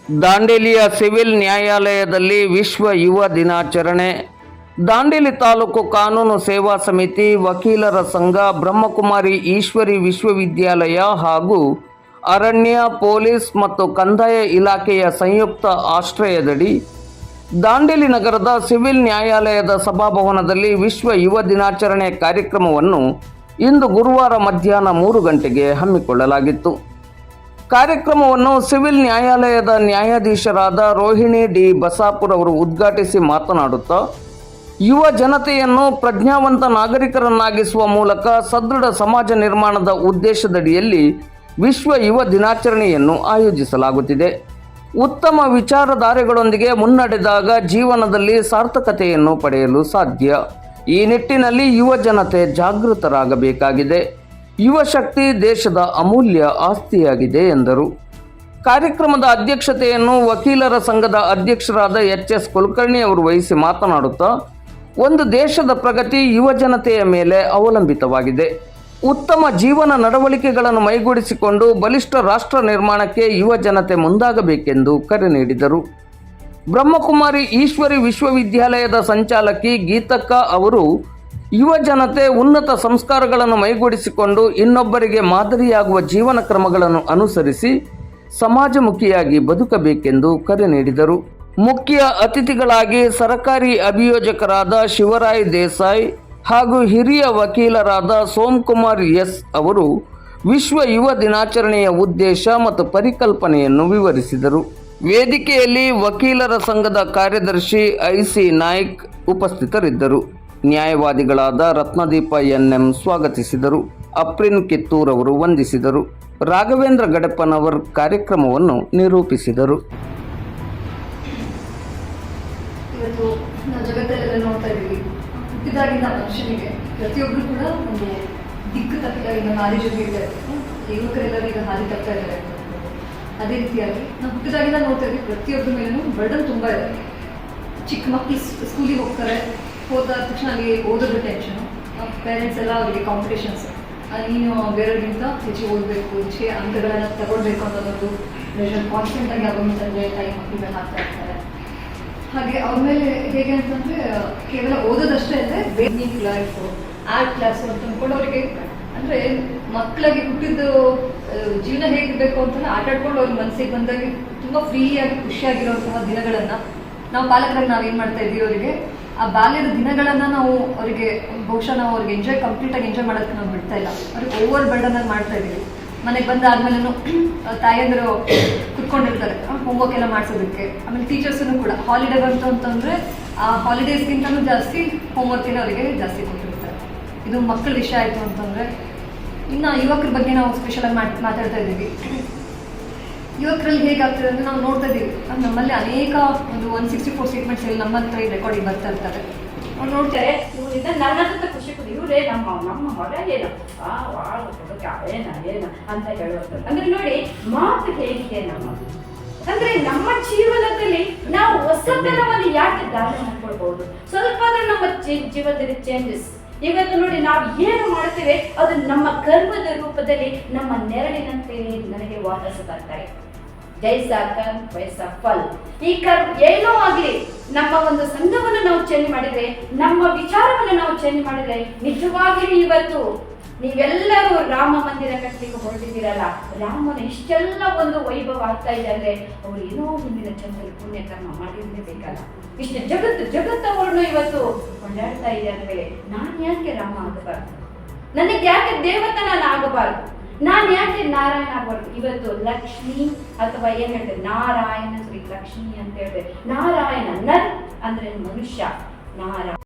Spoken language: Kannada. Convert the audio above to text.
ದಾಂಡೇಲಿಯ ಸಿವಿಲ್ ನ್ಯಾಯಾಲಯದಲ್ಲಿ ವಿಶ್ವ ಯುವ ದಿನಾಚರಣೆ. ದಾಂಡೇಲಿ ತಾಲೂಕು ಕಾನೂನು ಸೇವಾ ಸಮಿತಿ, ವಕೀಲರ ಸಂಘ, ಬ್ರಹ್ಮಕುಮಾರಿ ಈಶ್ವರಿ ವಿಶ್ವವಿದ್ಯಾಲಯ ಹಾಗೂ ಅರಣ್ಯ, ಪೊಲೀಸ್ ಮತ್ತು ಕಂದಾಯ ಇಲಾಖೆಯ ಸಂಯುಕ್ತ ಆಶ್ರಯದಡಿ ದಾಂಡೇಲಿ ನಗರದ ಸಿವಿಲ್ ನ್ಯಾಯಾಲಯದ ಸಭಾಭವನದಲ್ಲಿ ವಿಶ್ವ ಯುವ ದಿನಾಚರಣೆ ಕಾರ್ಯಕ್ರಮವನ್ನು ಇಂದು ಗುರುವಾರ ಮಧ್ಯಾಹ್ನ 3 ಗಂಟೆಗೆ ಹಮ್ಮಿಕೊಳ್ಳಲಾಗಿತ್ತು. ಕಾರ್ಯಕ್ರಮವನ್ನು ಸಿವಿಲ್ ನ್ಯಾಯಾಲಯದ ನ್ಯಾಯಾಧೀಶರಾದ ರೋಹಿಣಿ ಡಿ ಬಸಾಪುರ್ ಅವರು ಉದ್ಘಾಟಿಸಿ ಮಾತನಾಡುತ್ತಾ, ಯುವ ಜನತೆಯನ್ನು ಪ್ರಜ್ಞಾವಂತ ನಾಗರಿಕರನ್ನಾಗಿಸುವ ಮೂಲಕ ಸದೃಢ ಸಮಾಜ ನಿರ್ಮಾಣದ ಉದ್ದೇಶದಡಿಯಲ್ಲಿ ವಿಶ್ವ ಯುವ ದಿನಾಚರಣೆಯನ್ನು ಆಯೋಜಿಸಲಾಗುತ್ತಿದೆ. ಉತ್ತಮ ವಿಚಾರಧಾರೆಗಳೊಂದಿಗೆ ಮುನ್ನಡೆದಾಗ ಜೀವನದಲ್ಲಿ ಸಾರ್ಥಕತೆಯನ್ನು ಪಡೆಯಲು ಸಾಧ್ಯ. ಈ ನಿಟ್ಟಿನಲ್ಲಿ ಯುವ ಜನತೆ ಜಾಗೃತರಾಗಬೇಕಾಗಿದೆ. ಯುವ ಶಕ್ತಿ ದೇಶದ ಅಮೂಲ್ಯ ಆಸ್ತಿಯಾಗಿದೆ ಎಂದರು. ಕಾರ್ಯಕ್ರಮದ ಅಧ್ಯಕ್ಷತೆಯನ್ನು ವಕೀಲರ ಸಂಘದ ಅಧ್ಯಕ್ಷರಾದ ಎಚ್.ಎಸ್. ಕುಲಕರ್ಣಿ ಅವರು ವಹಿಸಿ ಮಾತನಾಡುತ್ತಾ, ಒಂದು ದೇಶದ ಪ್ರಗತಿ ಯುವ ಜನತೆಯ ಮೇಲೆ ಅವಲಂಬಿತವಾಗಿದೆ. ಉತ್ತಮ ಜೀವನ ನಡವಳಿಕೆಗಳನ್ನು ಮೈಗೂಡಿಸಿಕೊಂಡು ಬಲಿಷ್ಠ ರಾಷ್ಟ್ರ ನಿರ್ಮಾಣಕ್ಕೆ ಯುವ ಜನತೆ ಮುಂದಾಗಬೇಕೆಂದು ಕರೆ ನೀಡಿದರು. ಬ್ರಹ್ಮಕುಮಾರಿ ಈಶ್ವರಿ ವಿಶ್ವವಿದ್ಯಾಲಯದ ಸಂಚಾಲಕಿ ಗೀತಕ್ಕ ಅವರು ಯುವ ಜನತೆ ಉನ್ನತ ಸಂಸ್ಕಾರಗಳನ್ನು ಮೈಗೂಡಿಸಿಕೊಂಡು ಇನ್ನೊಬ್ಬರಿಗೆ ಮಾದರಿಯಾಗುವ ಜೀವನ ಕ್ರಮಗಳನ್ನು ಅನುಸರಿಸಿ ಸಮಾಜಮುಖಿಯಾಗಿ ಬದುಕಬೇಕೆಂದು ಕರೆ ನೀಡಿದರು. ಮುಖ್ಯ ಅತಿಥಿಗಳಾಗಿ ಸರಕಾರಿ ಅಭಿಯೋಜಕರಾದ ಶಿವರಾಯ್ ದೇಸಾಯಿ ಹಾಗೂ ಹಿರಿಯ ವಕೀಲರಾದ ಸೋಮಕುಮಾರ್ ಎಸ್ ಅವರು ವಿಶ್ವ ಯುವ ದಿನಾಚರಣೆಯ ಉದ್ದೇಶ ಮತ್ತು ಪರಿಕಲ್ಪನೆಯನ್ನು ವಿವರಿಸಿದರು. ವೇದಿಕೆಯಲ್ಲಿ ವಕೀಲರ ಸಂಘದ ಕಾರ್ಯದರ್ಶಿ ಐ.ಸಿ. ನಾಯ್ಕ್ ಉಪಸ್ಥಿತರಿದ್ದರು. ನ್ಯಾಯವಾದಿಗಳಾದ ರತ್ನದೀಪ ಎನ್.ಎಂ. ಸ್ವಾಗತಿಸಿದರು. ಅಪ್ರಿನ್ ಕಿತ್ತೂರ್ ಅವರು ವಂದಿಸಿದರು. ರಾಘವೇಂದ್ರ ಗಡಪ್ಪನವರ್ ಕಾರ್ಯಕ್ರಮವನ್ನು ನಿರೂಪಿಸಿದರು. ಇವತ್ತು ನಾವು ಜಗತ್ತಲ್ಲೆಲ್ಲ ನೋಡ್ತಾ ಇದ್ದೀವಿ, ಹುಟ್ಟಿದಾಗಿಂದ ಮನುಷ್ಯನಿಗೆ ಪ್ರತಿಯೊಬ್ಬರು ಕೂಡ ಒಂದು ದಿಕ್ಕು ತಪ್ಪಿದಾಗಿಂದ ಹಾದಿ ಜೊತೆ ಯುವಕರೆಲ್ಲರೂ ಈಗ ಹಾದಿ ತಪ್ತಾ ಇದ್ದಾರೆ. ಅದೇ ರೀತಿಯಾಗಿ ನಾವು ಹುಟ್ಟಿದಾಗಿಂದ ನೋಡ್ತಾ ಇದ್ದೀವಿ, ಪ್ರತಿಯೊಬ್ಬರ ಮೇಲೂ ಬರ್ಡನ್ ತುಂಬ ಇದೆ. ಚಿಕ್ಕ ಮಕ್ಕಳು ಸ್ಕೂಲಿಗೆ ಹೋಗ್ತಾರೆ, ಹೋದ ತಕ್ಷಣ ಅಲ್ಲಿ ಓದೋದು ಟೆನ್ಷನು, ಪೇರೆಂಟ್ಸ್ ಎಲ್ಲ ಅವರಿಗೆ ಕಾಂಪಿಟೇಷನ್ಸ್, ನೀನು ಬೇರೆಯವ್ರಿಗಿಂತ ಹೆಚ್ಚಿಗೆ ಓದಬೇಕು, ಹೆಚ್ಚಿಗೆ ಅಂಕಗಳನ್ನು ತಗೊಳ್ಬೇಕು ಅನ್ನೋದೊಂದು ಮೆಷರ್ ಕಾನ್ಸ್ಟೆಂಟಾಗಿ ಆಗೋದು ತಂದೆ ತಾಯಿ ಮಕ್ಕಳಿಗೆ ಹಾಕ್ತಾ ಇರ್ತಾರೆ. ಹಾಗೆ ಅವ್ರ ಮೇಲೆ ಹೇಗೆ ಅಂತಂದರೆ ಕೇವಲ ಓದೋದಷ್ಟೇ ಅಲ್ಲದೆ ಬೇರೆ ಕ್ಲಾಸು, ಆರ್ಟ್ ಕ್ಲಾಸು ಅಂತ ಅಂದ್ಕೊಂಡು ಅವರಿಗೆ, ಅಂದರೆ ಮಕ್ಕಳಿಗೆ ಹುಟ್ಟಿದ್ದು ಜೀವನ ಹೇಗಿರಬೇಕು ಅಂತ ಆಟಾಡ್ಕೊಂಡು ಅವ್ರ ಮನಸ್ಸಿಗೆ ಬಂದಾಗ ತುಂಬ ಫ್ರೀಯಾಗಿ ಖುಷಿಯಾಗಿರುವಂತಹ ದಿನಗಳನ್ನು ನಾವು ಪಾಲಕರಾಗಿ ನಾವೇನು ಮಾಡ್ತಾ ಇದ್ದೀವಿ, ಅವರಿಗೆ ಆ ಬಾಲ್ಯದ ದಿನಗಳನ್ನು ನಾವು ಅವರಿಗೆ ಬಹುಶಃ ನಾವು ಅವ್ರಿಗೆ ಕಂಪ್ಲೀಟಾಗಿ ಎಂಜಾಯ್ ಮಾಡೋದಕ್ಕೆ ನಾವು ಬಿಡ್ತಾ ಇಲ್ಲ. ಅವ್ರಿಗೆ ಓವರ್ ಬರ್ಡನ್ನಾಗಿ ಮಾಡ್ತಾ ಇದ್ದೀವಿ. ಮನೆಗೆ ಬಂದಾದ್ಮೇಲೆ ತಾಯಂದಿರು ಕುತ್ಕೊಂಡಿರ್ತಾರೆ ಹೋಮ್ವರ್ಕ್ ಎಲ್ಲ ಮಾಡಿಸೋದಕ್ಕೆ. ಆಮೇಲೆ ಟೀಚರ್ಸನ್ನು ಕೂಡ ಹಾಲಿಡೇ ಬಂತು ಅಂತಂದರೆ ಆ ಹಾಲಿಡೇಸ್ಗಿಂತಲೂ ಜಾಸ್ತಿ ಹೋಮ್ವರ್ಕಿನ ಅವರಿಗೆ ಜಾಸ್ತಿ ಕೊಟ್ಟಿರ್ತಾರೆ. ಇದು ಮಕ್ಕಳ ವಿಷಯ ಆಯಿತು ಅಂತಂದರೆ, ಇನ್ನು ಯುವಕರ ಬಗ್ಗೆ ನಾವು ಸ್ಪೆಷಲಾಗಿ ಮಾತಾಡ್ತಾ ಇದ್ದೀವಿ. ಯುವಕರಲ್ಲಿ ಹೇಗಾಗ್ತದೆ ಅಂದರೆ ನಾವು ನೋಡ್ತಾ ಇದ್ದೀವಿ, ನಮ್ಮಲ್ಲಿ ಅನೇಕ ಒಂದು 164 ಸ್ಟೇಟ್ಮೆಂಟ್ಸ್ ಇಲ್ಲಿ ನಮ್ಮ ಹತ್ರ ರೆಕಾರ್ಡಿಂಗ್ ಬರ್ತಾ ಇರ್ತಾರೆ. ಅವ್ರು ನೋಡ್ತಾರೆ, ಇವರಿಂದ ನನ್ನಂತ ಖುಷಿ ಕೊಡಿ, ಇವರೇ ನಮ್ಮ ಮಗ ಏನ ಅಂತ ಹೇಳುವಂಥದ್ದು. ಅಂದ್ರೆ ನೋಡಿ ಮಾತು ಹೇಗಿದೆ ನಮ್ಮ, ಅಂದ್ರೆ ನಮ್ಮ ಜೀವನದಲ್ಲಿ ನಾವು ಹೊಸತನವನ್ನು ಯಾಕೆ ದಾರಿ ಮಾಡ್ಕೊಳ್ಬಹುದು, ಸ್ವಲ್ಪ ಆದ್ರೂ ನಮ್ಮ ಜೀವನದಲ್ಲಿ ಚೇಂಜಸ್. ಇವತ್ತು ನೋಡಿ ನಾವು ಏನು ಮಾಡ್ತೇವೆ ಅದು ನಮ್ಮ ಕರ್ಮದ ರೂಪದಲ್ಲಿ ನಮ್ಮ ನೆರಳಿನಂತೆ ನನಗೆ ವಾಪಸ್ ಬರ್ತಾರೆ. ಜೈಸಾ ಕರ್ಮ ವೈಸಾ ಫಲ್. ಈ ಕರ್ಮ ಏನೋ ಆಗಲಿ, ನಮ್ಮ ಒಂದು ಸಂಘವನ್ನು ನಾವು ಚೇಂಜ್ ಮಾಡಿದ್ರೆ, ನಮ್ಮ ವಿಚಾರವನ್ನು ನಾವು ಚೇಂಜ್ ಮಾಡಿದ್ರೆ, ನಿಜವಾಗಿಯೂ ಇವತ್ತು ನೀವೆಲ್ಲರೂ ರಾಮ ಮಂದಿರ ಕಟ್ಟಲಿಕ್ಕೆ ಹೊರಟಿದ್ದೀರಲ್ಲ, ರಾಮನ ಇಷ್ಟೆಲ್ಲ ಒಂದು ವೈಭವ ಆಗ್ತಾ ಇದೆ ಅಂದ್ರೆ ಅವ್ರು ಏನೋ ಮುಂದಿನ ಚಂದ್ರಲ್ಲಿ ಪುಣ್ಯ ಕರ್ಮ ಮಾಡಿರ್ಲೇಬೇಕಲ್ಲ. ಇಷ್ಟು ಜಗತ್ತವರನ್ನು ಇವತ್ತು ಕೊಂಡಾಡ್ತಾ ಇದೆ ಅಂದ್ರೆ ನಾನು ಯಾಕೆ ರಾಮ ಆಗಬಾರ್ದು, ನನಗೆ ಯಾಕೆ ದೇವತ ನಾನು ಆಗಬಾರ್ದು, ನಾನು ಯಾಕೆ ನಾರಾಯಣ ಆಗ್ಬಾರ್ದು. ಇವತ್ತು ಲಕ್ಷ್ಮಿ ಅಥವಾ ಏನ್ ಹೇಳ್ತೇವೆ ನಾರಾಯಣ ಲಕ್ಷ್ಮಿ ಅಂತ ಹೇಳ್ತೇವೆ. ನಾರಾಯಣ ನರ್ ಅಂದ್ರೆ ಮನುಷ್ಯ, ನಾರಾಯಣ